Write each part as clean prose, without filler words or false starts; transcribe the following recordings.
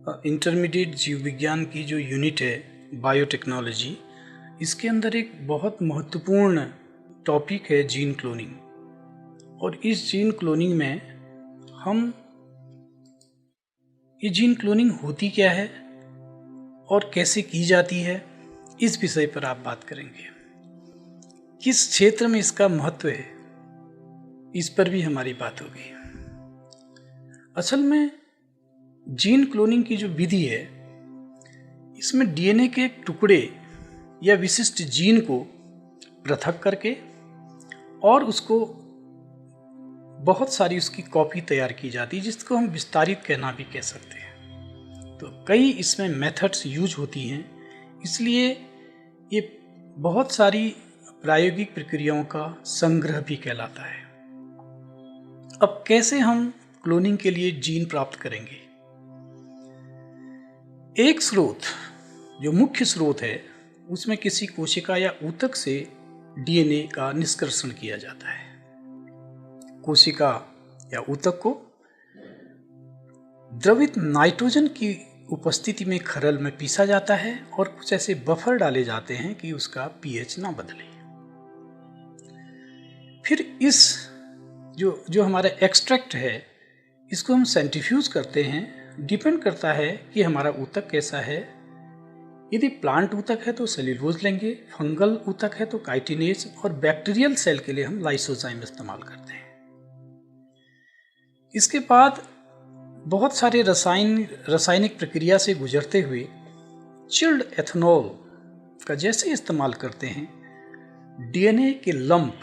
Intermediate जीव विज्ञान की जो यूनिट है बायोटेक्नोलॉजी, इसके अंदर एक बहुत महत्वपूर्ण टॉपिक है जीन क्लोनिंग। और इस जीन क्लोनिंग में हम ये जीन क्लोनिंग होती क्या है और कैसे की जाती है, इस विषय पर आप बात करेंगे। किस क्षेत्र में इसका महत्व है, इस पर भी हमारी बात होगी। असल में जीन क्लोनिंग की जो विधि है, इसमें डीएनए के एक टुकड़े या विशिष्ट जीन को पृथक करके और उसको बहुत सारी उसकी कॉपी तैयार की जाती है, जिसको हम विस्तारित कहना भी कह सकते हैं। तो कई इसमें मेथड्स यूज होती हैं, इसलिए ये बहुत सारी प्रायोगिक प्रक्रियाओं का संग्रह भी कहलाता है। अब कैसे हम क्लोनिंग के लिए जीन प्राप्त करेंगे? एक स्रोत, जो मुख्य स्रोत है, उसमें किसी कोशिका या ऊतक से डीएनए का निष्कर्षण किया जाता है। कोशिका या ऊतक को द्रवित नाइट्रोजन की उपस्थिति में खरल में पीसा जाता है और कुछ ऐसे बफर डाले जाते हैं कि उसका पीएच ना बदले। फिर इस जो हमारा एक्सट्रैक्ट है, इसको हम सेंट्रीफ्यूज करते हैं। डिपेंड करता है कि हमारा ऊतक कैसा है। यदि प्लांट ऊतक है तो सेल्यूलोज लेंगे, फंगल ऊतक है तो काइटिनेज, और बैक्टीरियल सेल के लिए हम लाइसोजाइम इस्तेमाल करते हैं। इसके बाद बहुत सारे रासायनिक प्रक्रिया से गुजरते हुए चिल्ड एथेनॉल का जैसे इस्तेमाल करते हैं, डीएनए के लंप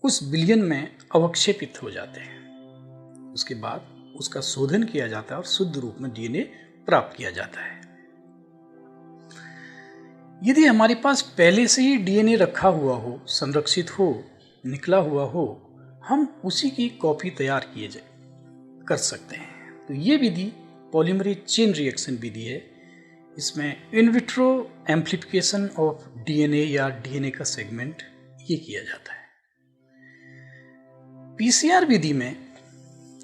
उस विलयन में अवक्षेपित हो जाते हैं। उसके बाद उसका शोधन किया जाता है और शुद्ध रूप में डीएनए प्राप्त किया जाता है। यदि हमारे पास पहले से ही डीएनए रखा हुआ हो, संरक्षित हो, निकला हुआ हो, हम उसी की कॉपी तैयार कर सकते हैं। तो ये विधि पॉलीमरेज चेन रिएक्शन विधि है। इसमें in vitro amplification of DNA या डीएनए का सेगमेंट ये किया जाता है। पीसीआर विधि में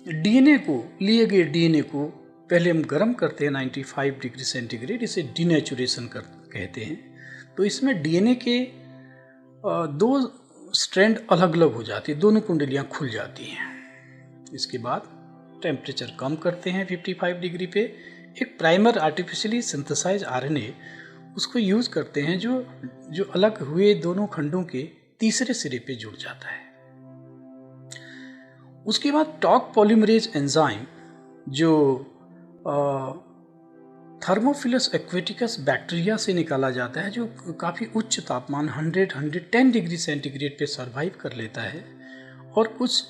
लिए गए डीएनए को पहले हम गर्म करते हैं 95 डिग्री सेंटीग्रेड, इसे डीनेचुरेशन कहते हैं। तो इसमें डीएनए के दो स्ट्रैंड अलग अलग हो जाती है, दोनों कुंडलियां खुल जाती हैं। इसके बाद टेम्परेचर कम करते हैं 55 डिग्री पे। एक प्राइमर आर्टिफिशियली सिंथेसाइज आरएनए उसको यूज करते हैं, जो अलग हुए दोनों खंडों के तीसरे सिरे पे जुड़ जाता है। उसके बाद टॉक पॉलीमरेज एंजाइम, जो थर्मोफिलस एक्वेटिकस बैक्टीरिया से निकाला जाता है, जो काफ़ी उच्च तापमान 110 डिग्री सेंटीग्रेड पे सरवाइव कर लेता है, और कुछ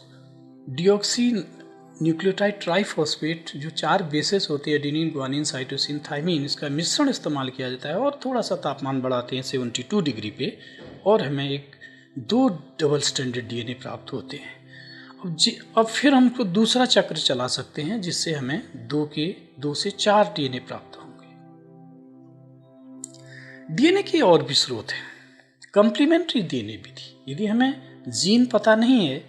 डिऑक्सी न्यूक्लियोटाइड ट्राइफॉस्फेट, जो 4 बेसेस होते हैं, एडेनिन, ग्वानिन, साइटोसिन, थाइमिन, इसका मिश्रण इस्तेमाल किया जाता है और थोड़ा सा तापमान बढ़ाते हैं 72 डिग्री पे, और हमें 2 डबल स्ट्रैंडेड डीएनए प्राप्त होते हैं। अब फिर हमको दूसरा चक्र चला सकते हैं, जिससे हमें 2 से 4 डीएनए प्राप्त होंगे। डीएनए के और भी स्रोत हैं। कॉम्प्लीमेंट्री डीएनए विधि, यदि हमें जीन पता नहीं है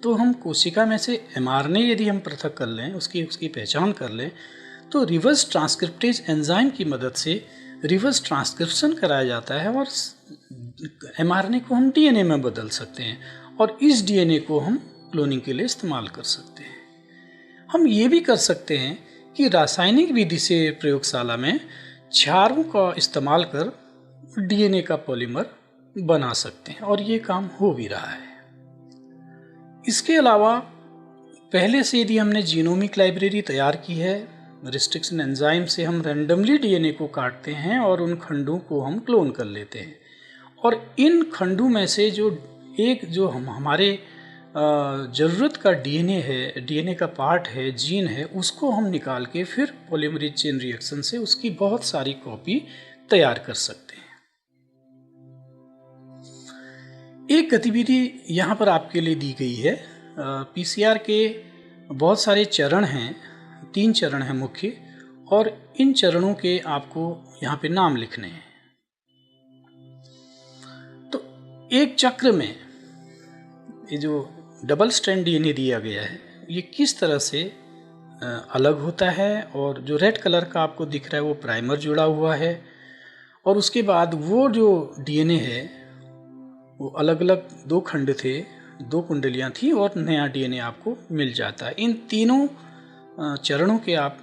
तो हम कोशिका में से एमआरएनए यदि हम पृथक कर लें, उसकी पहचान कर लें, तो रिवर्स ट्रांसक्रिप्टेज एंजाइम की मदद से रिवर्स ट्रांसक्रिप्शन कराया जाता है और एमआरएनए को हम डीएनए में बदल सकते हैं, और इस डीएनए को हम क्लोनिंग के लिए इस्तेमाल कर सकते हैं। हम ये भी कर सकते हैं कि रासायनिक विधि से प्रयोगशाला में क्षारों का इस्तेमाल कर डीएनए का पॉलीमर बना सकते हैं, और ये काम हो भी रहा है। इसके अलावा पहले से यदि हमने जीनोमिक लाइब्रेरी तैयार की है, रिस्ट्रिक्शन एंजाइम से हम रैंडमली डीएनए को काटते हैं और उन खंडों को हम क्लोन कर लेते हैं, और इन खंडों में से जो हमारे ज़रूरत का डीएनए का पार्ट है, जीन है, उसको हम निकाल के फिर पॉलीमरेज चेन रिएक्शन से उसकी बहुत सारी कॉपी तैयार कर सकते हैं। एक गतिविधि यहाँ पर आपके लिए दी गई है। पीसीआर के बहुत सारे चरण हैं, 3 चरण हैं मुख्य, और इन चरणों के आपको यहाँ पे नाम लिखने हैं। तो एक चक्र में ये जो डबल स्ट्रैंड डीएनए दिया गया है, ये किस तरह से अलग होता है, और जो रेड कलर का आपको दिख रहा है वो प्राइमर जुड़ा हुआ है, और उसके बाद वो जो डीएनए है वो अलग अलग 2 खंड थे, 2 कुंडलियां थी, और नया डीएनए आपको मिल जाता है। इन तीनों चरणों के आप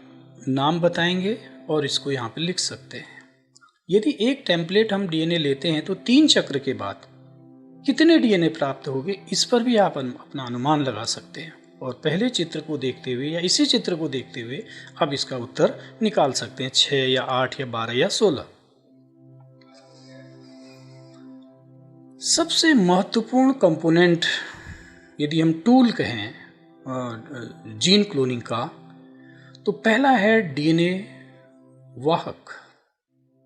नाम बताएंगे और इसको यहाँ पे लिख सकते हैं। यदि एक टेम्पलेट हम डीएनए लेते हैं तो 3 चक्र के बाद कितने डीएनए प्राप्त होंगे, इस पर भी आप अपना अनुमान लगा सकते हैं, और पहले चित्र को देखते हुए या इसी चित्र को देखते हुए आप इसका उत्तर निकाल सकते हैं, 6 या 8 या 12 या 16। सबसे महत्वपूर्ण कंपोनेंट यदि हम टूल कहें जीन क्लोनिंग का, तो पहला है डीएनए वाहक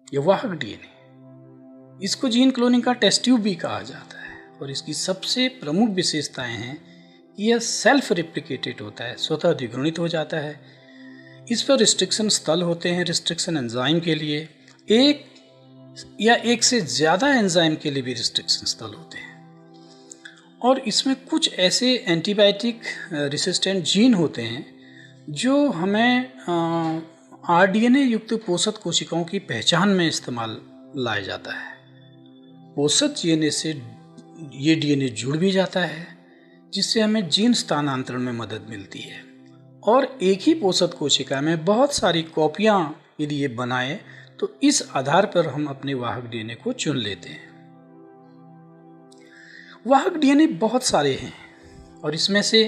या वाहक डीएनए। इसको जीन क्लोनिंग का टेस्ट ट्यूब भी कहा जाता है, और इसकी सबसे प्रमुख विशेषताएं हैं कि यह सेल्फ रेप्लिकेटेड होता है, स्वतः द्विगुणित हो जाता है। इस पर रिस्ट्रिक्शन स्थल होते हैं रिस्ट्रिक्शन एंजाइम के लिए, एक या एक से ज़्यादा एंजाइम के लिए भी रिस्ट्रिक्शन स्थल होते हैं, और इसमें कुछ ऐसे एंटीबायोटिक रेसिस्टेंट जीन होते हैं जो हमें आरडीएनए युक्त पोषक कोशिकाओं की पहचान में इस्तेमाल लाया जाता है। पोषक डीएनए से ये डीएनए जुड़ भी जाता है, जिससे हमें जीन स्थानांतरण में मदद मिलती है, और एक ही पोषक कोशिका में बहुत सारी कॉपियां यदि ये बनाए तो इस आधार पर हम अपने वाहक डीएनए को चुन लेते हैं। वाहक डीएनए बहुत सारे हैं, और इसमें से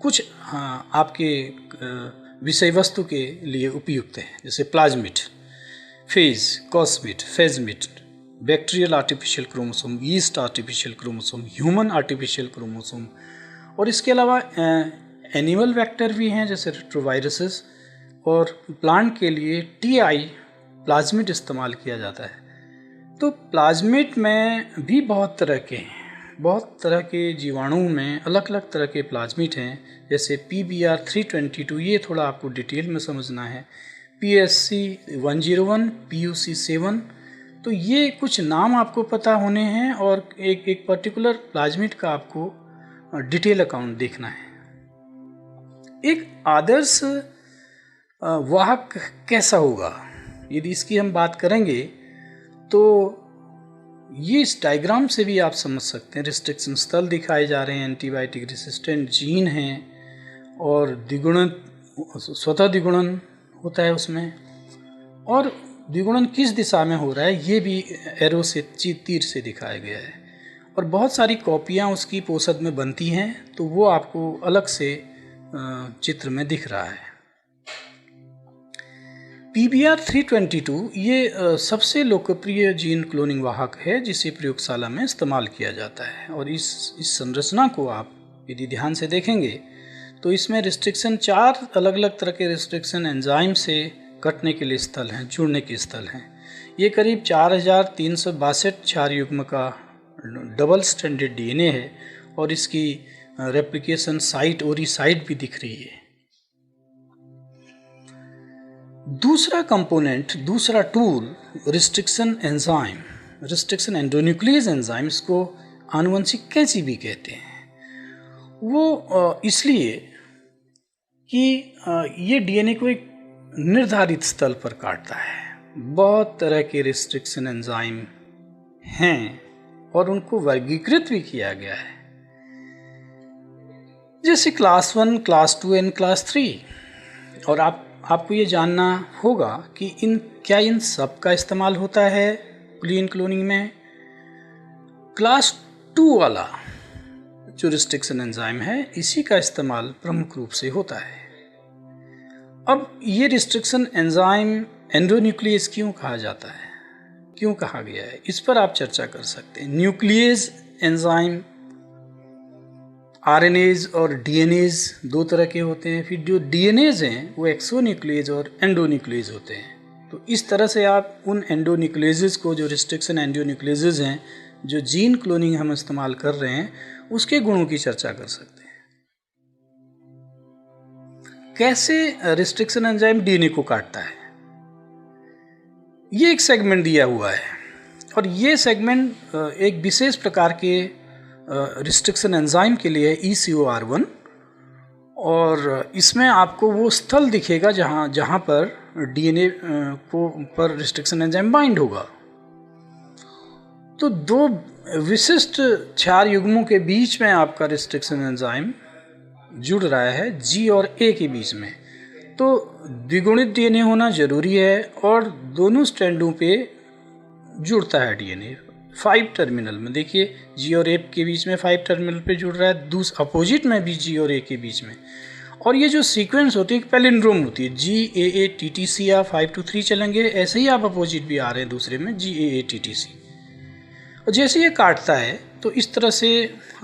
कुछ आपके विषय वस्तु के लिए उपयुक्त हैं, जैसे plasmid, phage, cosmid, phagemid, bacterial artificial chromosome, yeast artificial chromosome, human artificial chromosome, और इसके अलावा एनिमल वेक्टर भी हैं जैसे रेट्रोवायरसेस, और प्लांट के लिए टीआई प्लाज्मिड इस्तेमाल किया जाता है। तो प्लाज्मिड में भी बहुत तरह के हैं, बहुत तरह के जीवाणुओं में अलग अलग तरह के प्लाज्मिड हैं, जैसे PBr322, ये थोड़ा आपको डिटेल में समझना है, PSC101, PUC7, तो ये कुछ नाम आपको पता होने हैं, और एक पर्टिकुलर प्लाज्मिड का आपको डिटेल अकाउंट देखना है। एक आदर्श वाहक कैसा होगा, यदि इसकी हम बात करेंगे तो ये इस डायग्राम से भी आप समझ सकते हैं। रिस्ट्रिक्शन स्थल दिखाए जा रहे हैं, एंटीबायोटिक रेसिस्टेंट जीन हैं, और द्विगुणन, स्वतः द्विगुणन होता है उसमें, और द्विगुणन किस दिशा में हो रहा है ये भी एरो से, तीर से दिखाया गया है, और बहुत सारी कॉपियाँ उसकी पोषक में बनती हैं, तो वो आपको अलग से चित्र में दिख रहा है। PBr322 ये सबसे लोकप्रिय जीन क्लोनिंग वाहक है जिसे प्रयोगशाला में इस्तेमाल किया जाता है, और इस संरचना को आप यदि ध्यान से देखेंगे तो इसमें रिस्ट्रिक्शन 4 अलग अलग तरह के रिस्ट्रिक्शन एंजाइम से कटने के लिए स्थल हैं, जुड़ने के स्थल हैं। ये करीब 4362 क्षार युग्म का डबल स्ट्रैंडेड डीएनए है, और इसकी रेप्लिकेशन साइट ओरी साइट भी दिख रही है। दूसरा कंपोनेंट, दूसरा tool restriction enzyme, restriction endonuclease enzyme, इसको आनुवंशिक कैंची भी कहते हैं। वो इसलिए कि ये डीएनए को एक निर्धारित स्थल पर काटता है। बहुत तरह के रिस्ट्रिक्शन एंजाइम हैं, और उनको वर्गीकृत भी किया गया है, जैसे क्लास 1, क्लास 2 एंड क्लास 3। और आपको ये जानना होगा कि क्या इन सब का इस्तेमाल होता है जीन क्लोनिंग में। क्लास 2 वाला जो रिस्ट्रिक्शन एंजाइम है, इसी का इस्तेमाल प्रमुख रूप से होता है। अब ये रिस्ट्रिक्शन एंजाइम एंडोन्यूक्लियस क्यों कहा जाता है, क्यों कहा गया है, इस पर आप चर्चा कर सकते हैं। न्यूक्लियस एंजाइम, आरएनएज और डीएनएज 2 तरह के होते हैं। फिर जो डीएनएज हैं वो एक्सोन्यूक्लियस और एंडोन्यूक्लियस होते हैं। तो इस तरह से आप उन एंडोन्यूक्लियस को, जो रिस्ट्रिक्शन एंडोन्यूक्लियस हैं, जो जीन क्लोनिंग हम इस्तेमाल कर रहे हैं, उसके गुणों की चर्चा कर सकते हैं। कैसे रिस्ट्रिक्शन एंजाइम डीएनए को काटता है, ये एक सेगमेंट दिया हुआ है, और ये सेगमेंट एक विशेष प्रकार के रिस्ट्रिक्शन एंजाइम के लिए ECOR1, और इसमें आपको वो स्थल दिखेगा जहाँ पर डीएनए को पर रिस्ट्रिक्शन एंजाइम बाइंड होगा। तो दो विशिष्ट क्षार युग्मों के बीच में आपका रिस्ट्रिक्शन एंजाइम जुड़ रहा है जी और ए के बीच में, तो द्विगुणित डीएनए होना जरूरी है और दोनों स्ट्रैंडों पे जुड़ता है डीएनए 5 टर्मिनल में। देखिए जी और ए के बीच में 5 टर्मिनल पे जुड़ रहा है, अपोजिट में भी जी और ए के बीच में। और ये जो सीक्वेंस होती है पैलिंड्रोम होती है, जी ए ए टी टी सी, आप 5 to 3 चलेंगे, ऐसे ही आप अपोजिट भी आ रहे हैं दूसरे में जी ए ए टी टी सी। और जैसे ये काटता है तो इस तरह से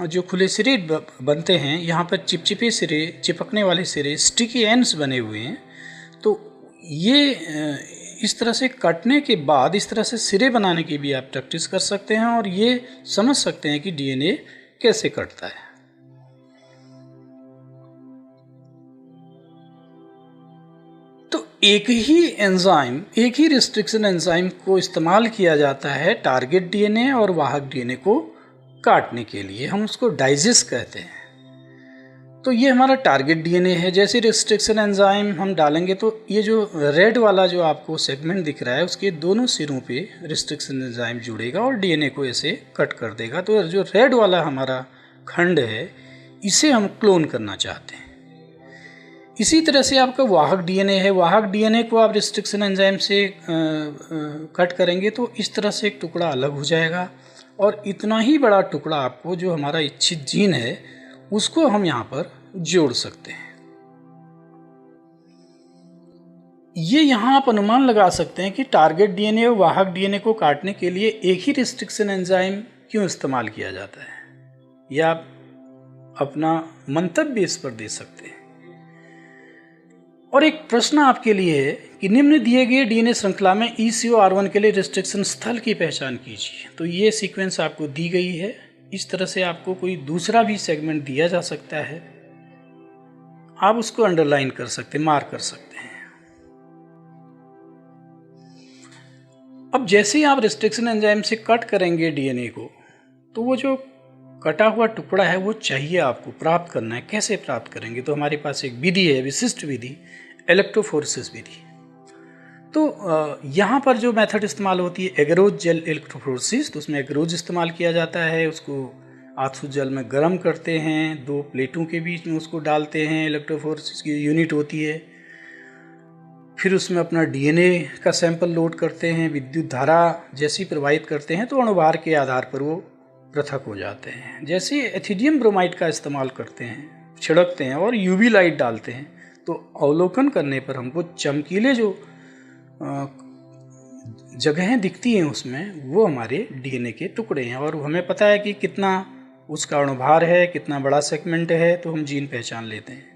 जो खुले सिरे बनते हैं, यहाँ पर चिपचिपे सिरे, चिपकने वाले सिरे, स्टिकी एंड्स बने हुए हैं। तो ये इस तरह से कटने के बाद इस तरह से सिरे बनाने की भी आप प्रैक्टिस कर सकते हैं और ये समझ सकते हैं कि डीएनए कैसे कटता है। तो एक ही एंजाइम, एक ही रिस्ट्रिक्शन एंजाइम को इस्तेमाल किया जाता है टारगेट डीएनए और वाहक डीएनए को काटने के लिए, हम उसको डाइजेस्ट कहते हैं। तो ये हमारा टारगेट डीएनए है। जैसे रिस्ट्रिक्शन एंजाइम हम डालेंगे तो ये जो रेड वाला जो आपको सेगमेंट दिख रहा है उसके दोनों सिरों पे रिस्ट्रिक्शन एंजाइम जुड़ेगा और डीएनए को ऐसे कट कर देगा। तो जो रेड वाला हमारा खंड है इसे हम क्लोन करना चाहते हैं। इसी तरह से आपका वाहक डीएनए है, वाहक डीएनए को आप रिस्ट्रिक्शन एंजाइम से कट करेंगे तो इस तरह से एक टुकड़ा अलग हो जाएगा और इतना ही बड़ा टुकड़ा आपको जो हमारा इच्छित जीन है उसको हम यहाँ पर जोड़ सकते हैं। ये यहाँ आप अनुमान लगा सकते हैं कि टारगेट डीएनए और वाहक डीएनए को काटने के लिए एक ही रिस्ट्रिक्शन एंजाइम क्यों इस्तेमाल किया जाता है। या आप अपना मंतव्य इस पर दे सकते हैं। और एक प्रश्न आपके लिए है कि निम्न दिए गए डीएनए श्रृंखला में ECOR1 के लिए रिस्ट्रिक्शन स्थल की पहचान कीजिए। तो ये सीक्वेंस आपको दी गई है। इस तरह से आपको कोई दूसरा भी सेगमेंट दिया जा सकता है, आप उसको अंडरलाइन कर सकते हैं, मार्क कर सकते हैं। अब जैसे ही आप रिस्ट्रिक्शन एंजाइम से कट करेंगे डीएनए को, तो वो जो कटा हुआ टुकड़ा है वो चाहिए आपको, प्राप्त करना है। कैसे प्राप्त करेंगे? तो हमारे पास एक विधि है, विशिष्ट विधि, इलेक्ट्रोफोरेसिस विधि। तो यहाँ पर जो मेथड इस्तेमाल होती है एगरोज जेल इलेक्ट्रोफोरेसिस, तो उसमें एगरोज इस्तेमाल किया जाता है। उसको आसू जल में गर्म करते हैं, 2 प्लेटों के बीच में उसको डालते हैं, इलेक्ट्रोफोरेसिस की यूनिट होती है। फिर उसमें अपना डीएनए का सैंपल लोड करते हैं, विद्युत धारा जैसी प्रवाहित करते हैं तो अणुभार के आधार पर वो पृथक हो जाते हैं। जैसे एथिडियम ब्रोमाइड का इस्तेमाल करते हैं, छिड़कते हैं और यूवी लाइट डालते हैं, तो अवलोकन करने पर हमको चमकीले जो जगहें दिखती हैं उसमें वो हमारे डीएनए के टुकड़े हैं और हमें पता है कि कितना उसका अणुभार है, कितना बड़ा सेगमेंट है, तो हम जीन पहचान लेते हैं।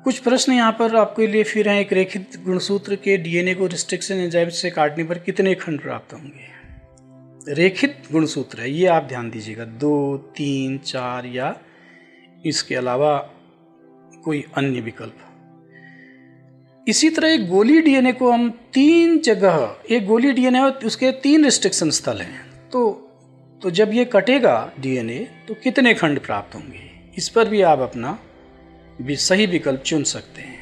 कुछ प्रश्न यहाँ पर आपके लिए फिर हैं। एक रेखित गुणसूत्र के डीएनए को रिस्ट्रिक्शन एंजाइम से काटने पर कितने खंड प्राप्त होंगे? रेखित गुणसूत्र है, ये आप ध्यान दीजिएगा, 2, 3, 4 या इसके अलावा कोई अन्य विकल्प। इसी तरह एक गोली डीएनए को हम 3 जगह, एक गोली डीएनए है उसके 3 रिस्ट्रिक्शन स्थल हैं, तो जब ये कटेगा डीएनए तो कितने खंड प्राप्त होंगे? इस पर भी आप अपना भी सही विकल्प चुन सकते हैं।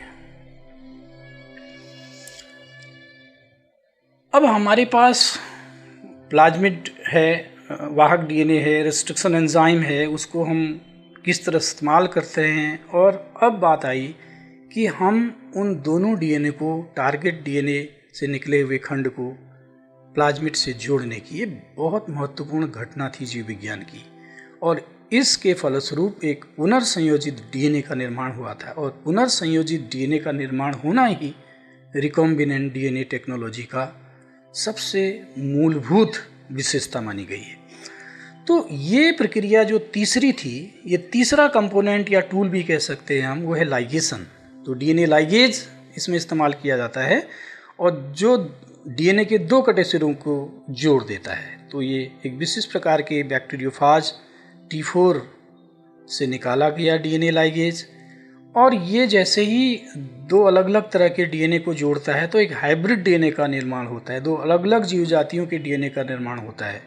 अब हमारे पास प्लाज्मिड है, वाहक डीएनए है, रिस्ट्रिक्शन एंजाइम है, उसको हम किस तरह इस्तेमाल करते हैं। और अब बात आई कि हम उन दोनों डीएनए को, टारगेट डीएनए से निकले हुए खंड को प्लाज्मिड से जोड़ने की। ये बहुत महत्वपूर्ण घटना थी जीव विज्ञान की और इसके फलस्वरूप एक पुनर्संयोजित डीएनए का निर्माण हुआ था। और पुनर्संयोजित डीएनए का निर्माण होना ही रिकॉम्बिनेंट डीएनए टेक्नोलॉजी का सबसे मूलभूत विशेषता मानी गई है। तो ये प्रक्रिया जो तीसरी थी, ये तीसरा कंपोनेंट या टूल भी कह सकते हैं हम, वो है लाइगेशन। तो डीएनए लाइगेज इसमें इस्तेमाल किया जाता है और जो डीएनए के 2 कटे सिरों को जोड़ देता है। तो ये एक विशिष्ट प्रकार के बैक्टीरियोफाज T4 से निकाला गया डीएनए लाइगेज, और ये जैसे ही 2 अलग अलग तरह के डीएनए को जोड़ता है तो एक हाइब्रिड डीएनए का निर्माण होता है, 2 अलग अलग जीव जातियों के डीएनए का निर्माण होता है।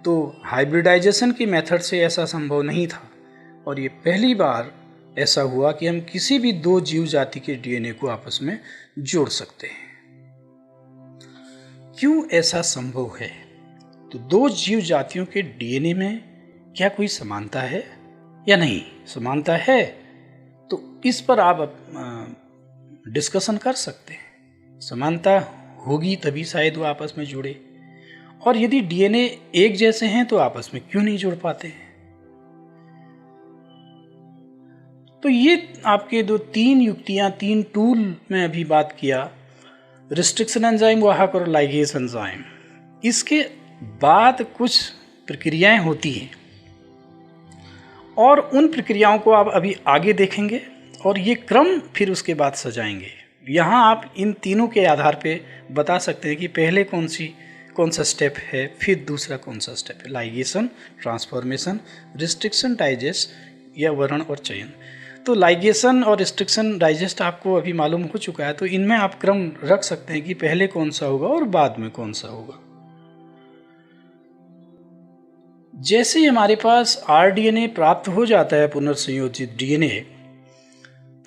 तो हाइब्रिडाइजेशन की मेथड से ऐसा संभव नहीं था और ये पहली बार ऐसा हुआ कि हम किसी भी दो जीव जाति के डीएनए को आपस में जोड़ सकते हैं। क्यों ऐसा संभव है? तो दो जीव जातियों के डीएनए में क्या कोई समानता है या नहीं? समानता है तो इस पर आप डिस्कशन कर सकते हैं। समानता होगी तभी शायद वो आपस में जुड़े, और यदि डीएनए एक जैसे हैं तो आपस में क्यों नहीं जुड़ पाते हैं? तो ये आपके दो तीन युक्तियां, तीन टूल में अभी बात किया, रिस्ट्रिक्शन एंजाइम, वाहक और लाइगेज एंजाइम। इसके बाद कुछ प्रक्रियाएं होती हैं और उन प्रक्रियाओं को आप अभी आगे देखेंगे और ये क्रम फिर उसके बाद सजाएंगे। यहाँ आप इन तीनों के आधार पे बता सकते हैं कि पहले कौन सा स्टेप है, फिर दूसरा कौन सा स्टेप है। लाइगेशन, ट्रांसफॉर्मेशन, रिस्ट्रिक्शन, डाइजेस्ट या वरण और चयन। तो लाइगेशन और रिस्ट्रिक्शन, डाइजेस्ट आपको अभी मालूम हो चुका है, तो इनमें आप क्रम रख सकते हैं कि पहले कौन सा होगा और बाद में कौन सा होगा। जैसे ही हमारे पास आरडीएनए प्राप्त हो जाता है, पुनर्संयोजित डीएनए,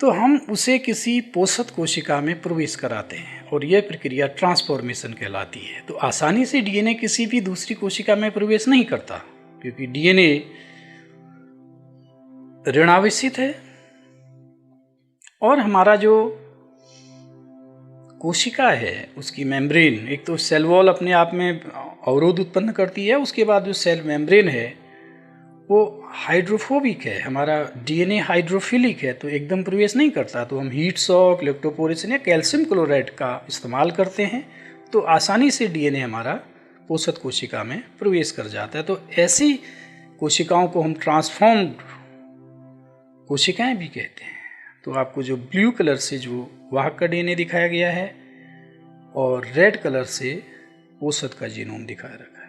तो हम उसे किसी पोषक कोशिका में प्रवेश कराते हैं और यह प्रक्रिया ट्रांसफॉर्मेशन कहलाती है। तो आसानी से डीएनए किसी भी दूसरी कोशिका में प्रवेश नहीं करता, क्योंकि डीएनए ऋणावेशित है और हमारा जो कोशिका है उसकी मेम्ब्रेन, एक तो सेल वॉल अपने आप में अवरोध उत्पन्न करती है, उसके बाद जो सेल मेम्ब्रेन है वो हाइड्रोफोबिक है, हमारा डीएनए हाइड्रोफिलिक है, तो एकदम प्रवेश नहीं करता। तो हम हीट शॉक, लेक्टोपोरेसिन या कैल्शियम क्लोराइड का इस्तेमाल करते हैं, तो आसानी से डीएनए हमारा पोषक कोशिका में प्रवेश कर जाता है। तो ऐसी कोशिकाओं को हम ट्रांसफॉर्म्ड कोशिकाएं भी कहते हैं। तो आपको जो ब्लू कलर से जो वाहक का डीएनए दिखाया गया है और रेड कलर से पोषक का जीनोम दिखाया रखा है।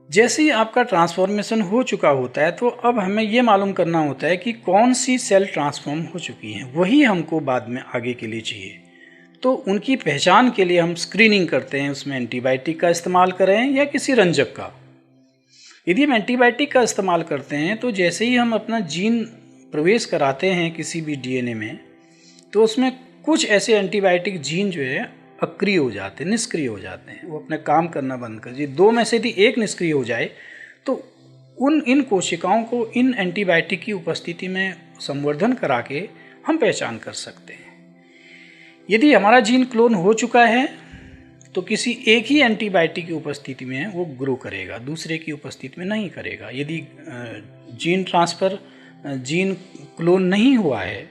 जैसे ही आपका ट्रांसफॉर्मेशन हो चुका होता है, तो अब हमें यह मालूम करना होता है कि कौन सी सेल ट्रांसफॉर्म हो चुकी हैं, वही हमको बाद में आगे के लिए चाहिए। तो उनकी पहचान के लिए हम स्क्रीनिंग करते हैं, उसमें एंटीबायोटिक का इस्तेमाल करें या किसी रंजक का। यदि हम एंटीबायोटिक का इस्तेमाल करते हैं तो जैसे ही हम अपना जीन प्रवेश कराते हैं किसी भी डीएनए में, तो उसमें कुछ ऐसे एंटीबायोटिक जीन जो है अक्रिय हो जाते हैं, निष्क्रिय हो जाते हैं, वो अपना काम करना बंद कर दिए। दो में से यदि एक निष्क्रिय हो जाए तो इन कोशिकाओं को इन एंटीबायोटिक की उपस्थिति में संवर्धन करा के हम पहचान कर सकते हैं। यदि हमारा जीन क्लोन हो चुका है तो किसी एक ही एंटीबायोटिक की उपस्थिति में वो ग्रो करेगा, दूसरे की उपस्थिति में नहीं करेगा। यदि जीन ट्रांसफ़र, जीन क्लोन नहीं हुआ है,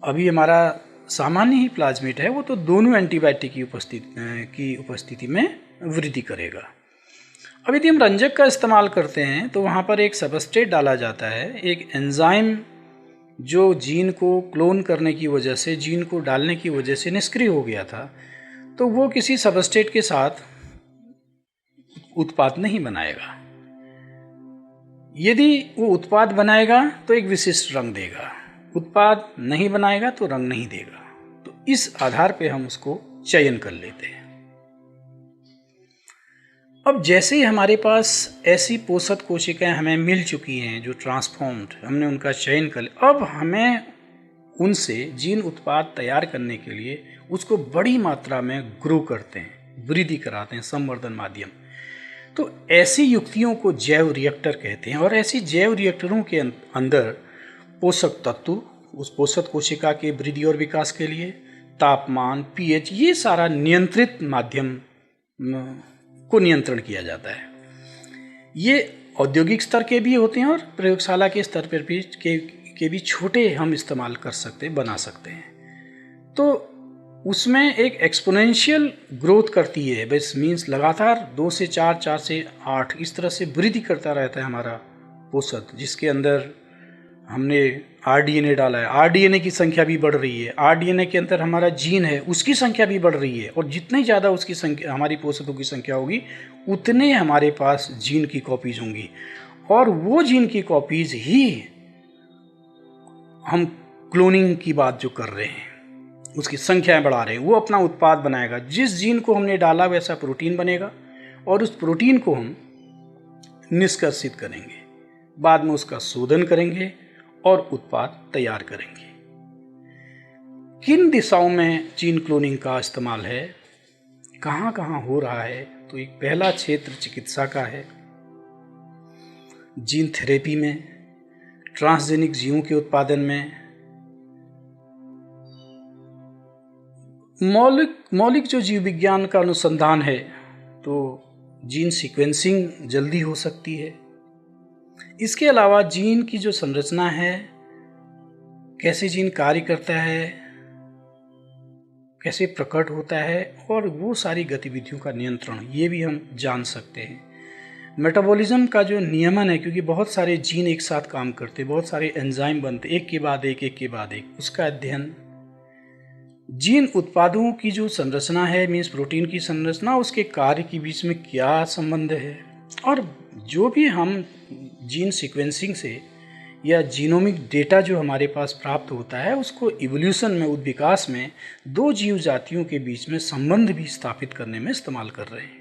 अभी हमारा सामान्य ही प्लाज्मिड है, वो तो दोनों एंटीबायोटिक की उपस्थिति में वृद्धि करेगा। अब यदि हम रंजक का इस्तेमाल करते हैं तो वहाँ पर एक सबस्ट्रेट डाला जाता है, एक एंजाइम जो जीन को क्लोन करने की वजह से, जीन को डालने की वजह से निष्क्रिय हो गया था, तो वो किसी सबस्ट्रेट के साथ उत्पाद नहीं बनाएगा। यदि वो उत्पाद बनाएगा तो एक विशिष्ट रंग देगा, उत्पाद नहीं बनाएगा तो रंग नहीं देगा। तो इस आधार पे हम उसको चयन कर लेते हैं। अब जैसे ही हमारे पास ऐसी पोषक कोशिकाएं हमें मिल चुकी हैं जो ट्रांसफॉर्म्ड, हमने उनका चयन कर लिया, अब हमें उनसे जीन उत्पाद तैयार करने के लिए उसको बड़ी मात्रा में ग्रो करते हैं, वृद्धि कराते हैं, संवर्धन माध्यम। तो ऐसी युक्तियों को जैव रिएक्टर कहते हैं और ऐसी जैव रिएक्टरों के अंदर पोषक तत्व, उस पोषक कोशिका के वृद्धि और विकास के लिए तापमान, पीएच, ये सारा नियंत्रित माध्यम को नियंत्रण किया जाता है। ये औद्योगिक स्तर के भी होते हैं और प्रयोगशाला के स्तर पर भी के भी छोटे हम इस्तेमाल कर सकते हैं, बना सकते हैं। तो उसमें एक एक्सपोनेंशियल ग्रोथ करती है, बस मीन्स लगातार 2 से 4, 4 से 8 इस तरह से वृद्धि करता रहता है हमारा पोषक, जिसके अंदर हमने आरडीएनए डाला है। आरडीएनए की संख्या भी बढ़ रही है, आरडीएनए के अंदर हमारा जीन है उसकी संख्या भी बढ़ रही है, और जितनी ज़्यादा उसकी संख्या, हमारी पोषकों की संख्या होगी, उतने हमारे पास जीन की कॉपीज होंगी, और वो जीन की कॉपीज ही हम क्लोनिंग की बात जो कर रहे हैं उसकी संख्याएं बढ़ा रहे हैं, वो अपना उत्पाद बनाएगा। जिस जीन को हमने डाला वैसा प्रोटीन बनेगा, और उस प्रोटीन को हम निष्कर्षित करेंगे, बाद में उसका शोधन करेंगे और उत्पाद तैयार करेंगे। किन दिशाओं में जीन क्लोनिंग का इस्तेमाल है, कहाँ कहाँ हो रहा है? तो एक पहला क्षेत्र चिकित्सा का है, जीन थेरेपी में, ट्रांसजेनिक जीवों के उत्पादन में, मौलिक जो जीव विज्ञान का अनुसंधान है, तो जीन सीक्वेंसिंग जल्दी हो सकती है। इसके अलावा जीन की जो संरचना है, कैसे जीन कार्य करता है, कैसे प्रकट होता है, और वो सारी गतिविधियों का नियंत्रण, ये भी हम जान सकते हैं। मेटाबॉलिज्म का जो नियमन है, क्योंकि बहुत सारे जीन एक साथ काम करते, बहुत सारे एंजाइम बनते, एक के बाद एक, उसका अध्ययन। जीन उत्पादों की जो संरचना है, मीन्स प्रोटीन की संरचना, उसके कार्य के बीच में क्या संबंध है, और जो भी हम जीन सीक्वेंसिंग से या जीनोमिक डेटा जो हमारे पास प्राप्त होता है, उसको इवोल्यूशन में, विकास में दो जीव जातियों के बीच में संबंध भी स्थापित करने में इस्तेमाल कर रहे हैं।